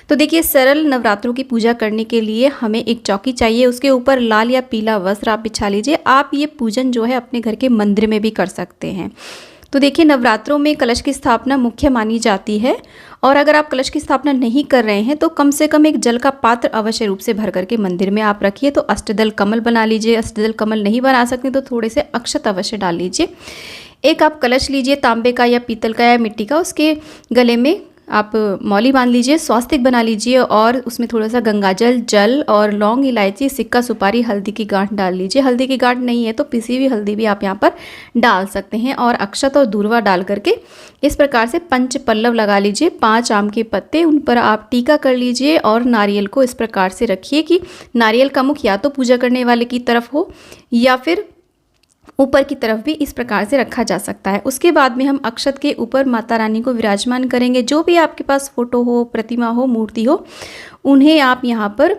तो देखिए, सरल नवरात्रों की पूजा करने के लिए हमें एक चौकी चाहिए, उसके ऊपर लाल या पीला वस्त्र आप बिछा लीजिए। आप ये पूजन जो है अपने घर के मंदिर में भी कर सकते हैं। तो देखिए, नवरात्रों में कलश की स्थापना मुख्य मानी जाती है, और अगर आप कलश की स्थापना नहीं कर रहे हैं तो कम से कम एक जल का पात्र अवश्य रूप से भर करके मंदिर में आप रखिए। तो अष्टदल कमल बना लीजिए, अष्टदल कमल नहीं बना सकते तो थोड़े से अक्षत अवश्य डाल लीजिए। एक आप कलश लीजिए, तांबे का या पीतल का या मिट्टी का, उसके गले में आप मौली बांध लीजिए, स्वास्तिक बना लीजिए और उसमें थोड़ा सा गंगाजल, जल और लौंग, इलायची, सिक्का, सुपारी, हल्दी की गांठ डाल लीजिए। हल्दी की गांठ नहीं है तो पिसी हुई हल्दी भी आप यहाँ पर डाल सकते हैं, और अक्षत और दूर्वा डाल करके इस प्रकार से पंच पल्लव लगा लीजिए। 5 आम के पत्ते, उन पर आप टीका कर लीजिए और नारियल को इस प्रकार से रखिए कि नारियल का मुख या तो पूजा करने वाले की तरफ हो या फिर ऊपर की तरफ भी इस प्रकार से रखा जा सकता है। उसके बाद में हम अक्षत के ऊपर माता रानी को विराजमान करेंगे। जो भी आपके पास फोटो हो, प्रतिमा हो, मूर्ति हो, उन्हें आप यहाँ पर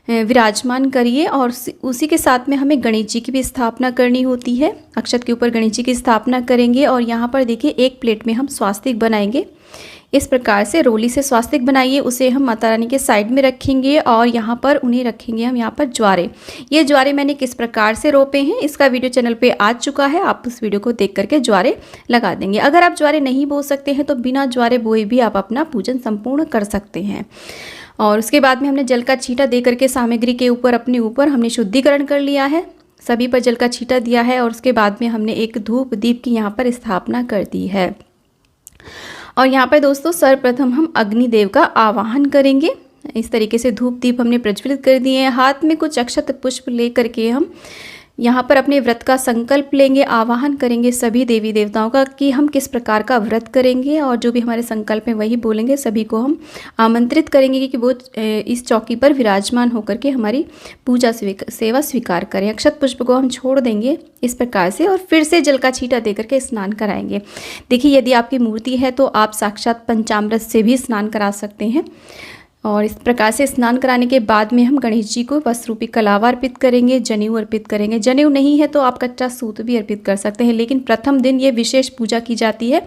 विराजमान करिए। और उसी के साथ में हमें गणेश जी की भी स्थापना करनी होती है। अक्षत के ऊपर गणेश जी की स्थापना करेंगे और यहाँ पर देखिए एक प्लेट में हम स्वास्तिक बनाएंगे। इस प्रकार से रोली से स्वास्तिक बनाइए, उसे हम माता रानी के साइड में रखेंगे और यहाँ पर उन्हें रखेंगे हम यहाँ पर ज्वारे। ये ज्वारे मैंने किस प्रकार से रोपे हैं इसका वीडियो चैनल पे आ चुका है, आप उस वीडियो को देख करके ज्वारे लगा देंगे। अगर आप ज्वारे नहीं बो सकते हैं तो बिना ज्वारे बोए भी आप अपना पूजन संपूर्ण कर सकते हैं। और उसके बाद में हमने जल का छींटा दे करके सामग्री के ऊपर अपने ऊपर हमने शुद्धिकरण कर लिया है, सभी पर जल का छींटा दिया है और उसके बाद में हमने एक धूप दीप की यहाँ पर स्थापना कर दी है। और यहाँ पर दोस्तों सर्वप्रथम हम अग्निदेव का आवाहन करेंगे। इस तरीके से धूप दीप हमने प्रज्वलित कर दिए हैं। हाथ में कुछ अक्षत पुष्प ले करके हम यहाँ पर अपने व्रत का संकल्प लेंगे, आवाहन करेंगे सभी देवी देवताओं का कि हम किस प्रकार का व्रत करेंगे, और जो भी हमारे संकल्प हैं वही बोलेंगे। सभी को हम आमंत्रित करेंगे कि वो इस चौकी पर विराजमान होकर के हमारी पूजा सेवा स्वीकार करें। अक्षत पुष्प को हम छोड़ देंगे इस प्रकार से और फिर से जल का छींटा दे करके स्नान कराएंगे। देखिए, यदि आपकी मूर्ति है तो आप साक्षात पंचामृत से भी स्नान करा सकते हैं। और इस प्रकार से स्नान कराने के बाद में हम गणेश जी को वस्त्र रूपी कलावा अर्पित करेंगे, जनेऊ अर्पित करेंगे। जनेऊ नहीं है तो आप कच्चा सूत भी अर्पित कर सकते हैं, लेकिन प्रथम दिन ये विशेष पूजा की जाती है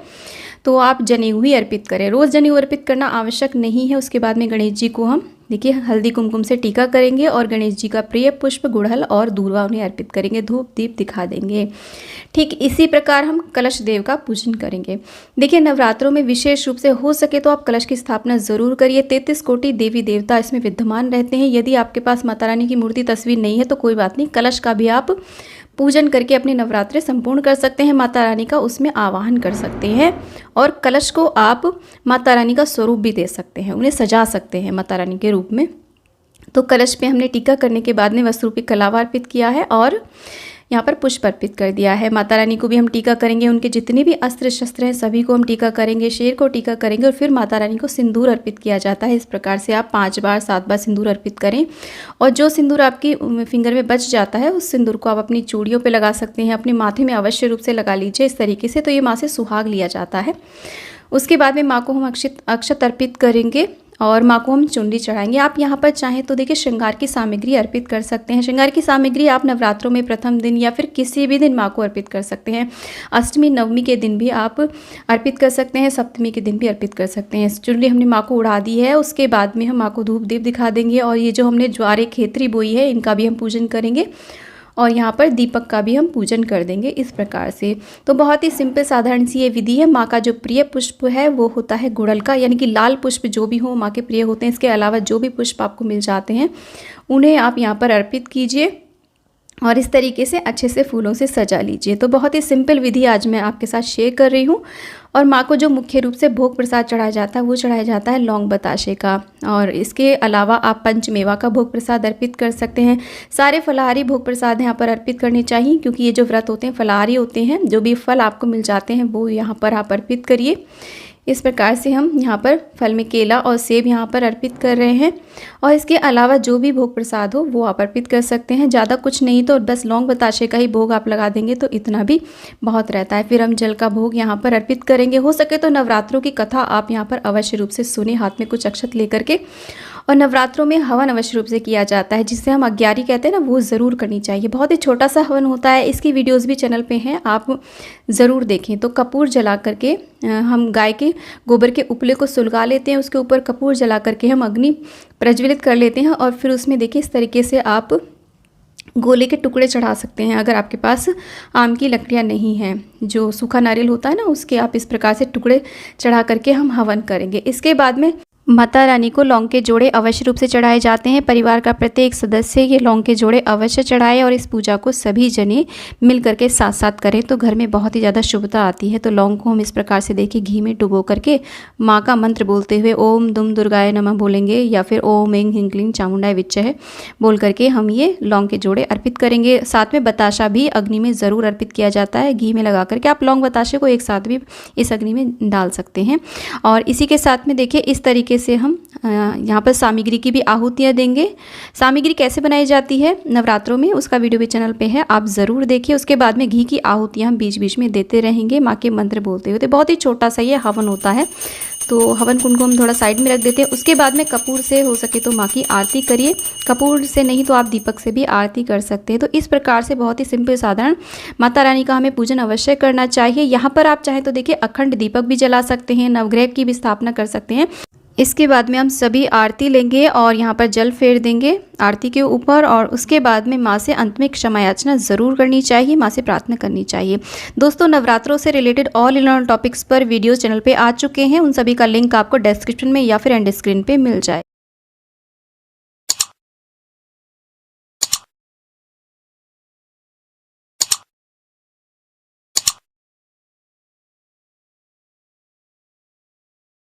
तो आप जनेऊ ही अर्पित करें। रोज़ जनेऊ अर्पित करना आवश्यक नहीं है। उसके बाद में गणेश जी को हम देखिए हल्दी कुमकुम से टीका करेंगे और गणेश जी का प्रिय पुष्प गुड़हल और दूर्वा उन्हें अर्पित करेंगे, धूप दीप दिखा देंगे। ठीक इसी प्रकार हम कलश देव का पूजन करेंगे। देखिए, नवरात्रों में विशेष रूप से हो सके तो आप कलश की स्थापना ज़रूर करिए। 33 कोटि देवी देवता इसमें विद्यमान रहते हैं। यदि आपके पास माता रानी की मूर्ति तस्वीर नहीं है तो कोई बात नहीं, कलश का भी आप पूजन करके अपने नवरात्रे संपूर्ण कर सकते हैं। माता रानी का उसमें आवाहन कर सकते हैं और कलश को आप माता रानी का स्वरूप भी दे सकते हैं, उन्हें सजा सकते हैं माता रानी के रूप में। तो कलश पे हमने टीका करने के बाद में वस्त्र रूपी कलावा अर्पित किया है और यहाँ पर पुष्प अर्पित कर दिया है। माता रानी को भी हम टीका करेंगे, उनके जितने भी अस्त्र शस्त्र हैं सभी को हम टीका करेंगे, शेर को टीका करेंगे और फिर माता रानी को सिंदूर अर्पित किया जाता है। इस प्रकार से आप 5 बार 7 बार सिंदूर अर्पित करें और जो सिंदूर आपकी फिंगर में बच जाता है उस सिंदूर को आप अपनी चूड़ियों पे लगा सकते हैं, अपने माथे में अवश्य रूप से लगा लीजिए इस तरीके से, तो ये माँ से सुहाग लिया जाता है। उसके बाद में माँ को हम अक्षत अर्पित करेंगे और माँ को हम चुनरी चढ़ाएंगे। आप यहाँ पर चाहें तो देखिए श्रृंगार की सामग्री अर्पित कर सकते हैं। श्रृंगार की सामग्री आप नवरात्रों में प्रथम दिन या फिर किसी भी दिन माँ को अर्पित कर सकते हैं। अष्टमी नवमी के दिन भी आप अर्पित कर सकते हैं, सप्तमी के दिन भी अर्पित कर सकते हैं। चुनरी हमने माँ को उड़ा दी है। उसके बाद में हम माँ को धूप दीप दिखा देंगे और ये जो हमने ज्वारे खेतरी बोई है इनका भी हम पूजन करेंगे और यहाँ पर दीपक का भी हम पूजन कर देंगे इस प्रकार से। तो बहुत ही सिंपल साधारण सी ये विधि है। माँ का जो प्रिय पुष्प है वो होता है गुड़हल का, यानी कि लाल पुष्प जो भी हो माँ के प्रिय होते हैं। इसके अलावा जो भी पुष्प आपको मिल जाते हैं उन्हें आप यहाँ पर अर्पित कीजिए और इस तरीके से अच्छे से फूलों से सजा लीजिए। तो बहुत ही सिंपल विधि आज मैं आपके साथ शेयर कर रही हूँ। और माँ को जो मुख्य रूप से भोग प्रसाद चढ़ाया जाता है वो चढ़ाया जाता है लौंग बताशे का, और इसके अलावा आप पंचमेवा का भोग प्रसाद अर्पित कर सकते हैं। सारे फलाहारी भोग प्रसाद यहाँ पर अर्पित करने चाहिए क्योंकि ये जो व्रत होते हैं फलाहारी होते हैं। जो भी फल आपको मिल जाते हैं वो यहाँ पर आप अर्पित करिए। इस प्रकार से हम यहाँ पर फल में केला और सेब यहाँ पर अर्पित कर रहे हैं और इसके अलावा जो भी भोग प्रसाद हो वो आप अर्पित कर सकते हैं। ज़्यादा कुछ नहीं तो बस लौंग बताशे का ही भोग आप लगा देंगे तो इतना भी बहुत रहता है। फिर हम जल का भोग यहाँ पर अर्पित करेंगे। हो सके तो नवरात्रों की कथा आप यहाँ पर अवश्य रूप से सुने, हाथ में कुछ अक्षत लेकर के, और नवरात्रों में हवन अवश्य रूप से किया जाता है, जिसे हम अग्यारी कहते हैं ना, वो ज़रूर करनी चाहिए। बहुत ही छोटा सा हवन होता है, इसकी वीडियोस भी चैनल पे हैं, आप ज़रूर देखें। तो कपूर जला करके हम गाय के गोबर के उपले को सुलगा लेते हैं, उसके ऊपर कपूर जला करके हम अग्नि प्रज्वलित कर लेते हैं और फिर उसमें देखिए इस तरीके से आप गोले के टुकड़े चढ़ा सकते हैं। अगर आपके पास आम की लकड़ियाँ नहीं हैं, जो सूखा नारियल होता है ना, उसके आप इस प्रकार से टुकड़े चढ़ा करके हम हवन करेंगे। इसके बाद में माता रानी को लौंग के जोड़े अवश्य रूप से चढ़ाए जाते हैं। परिवार का प्रत्येक सदस्य ये लौंग के जोड़े अवश्य चढ़ाए और इस पूजा को सभी जने मिल करके साथ साथ करें तो घर में बहुत ही ज़्यादा शुभता आती है। तो लौंग को हम इस प्रकार से देखिए घी में डुबो करके माँ का मंत्र बोलते हुए ओम दुम दुर्गाय नमः बोलेंगे या फिर ओम ऐं ह्रीं क्लीं चामुंडाय विच्चय बोल करके हम ये लौंग के जोड़े अर्पित करेंगे। साथ में बताशा भी अग्नि में ज़रूर अर्पित किया जाता है, घी में लगा करके। आप लौंग बताशे को एक साथ भी इस अग्नि में डाल सकते हैं। और इसी के साथ में देखिए इस तरीके से हम यहाँ पर सामग्री की भी आहुतियाँ देंगे। सामग्री कैसे बनाई जाती है नवरात्रों में, उसका वीडियो भी चैनल पे है, आप ज़रूर देखिए। उसके बाद में घी की आहुतियाँ हम बीच बीच में देते रहेंगे माँ के मंत्र बोलते हुए। तो बहुत ही छोटा सा ये हवन होता है, तो हवन कुंड को हम थोड़ा साइड में रख देते हैं। उसके बाद में कपूर से हो सके तो माँ की आरती करिए, कपूर से नहीं तो आप दीपक से भी आरती कर सकते हैं। तो इस प्रकार से बहुत ही सिंपल साधारण माता रानी का हमें पूजन अवश्य करना चाहिए। यहाँ पर आप चाहें तो देखिए अखंड दीपक भी जला सकते हैं, नवग्रह की भी स्थापना कर सकते हैं। इसके बाद में हम सभी आरती लेंगे और यहाँ पर जल फेर देंगे आरती के ऊपर और उसके बाद में माँ से अंत में क्षमा याचना ज़रूर करनी चाहिए, माँ से प्रार्थना करनी चाहिए। दोस्तों नवरात्रों से related all in all topics पर वीडियोस चैनल पे आ चुके हैं, उन सभी का लिंक आपको डिस्क्रिप्शन में या फिर एंड स्क्रीन पे मिल जाए।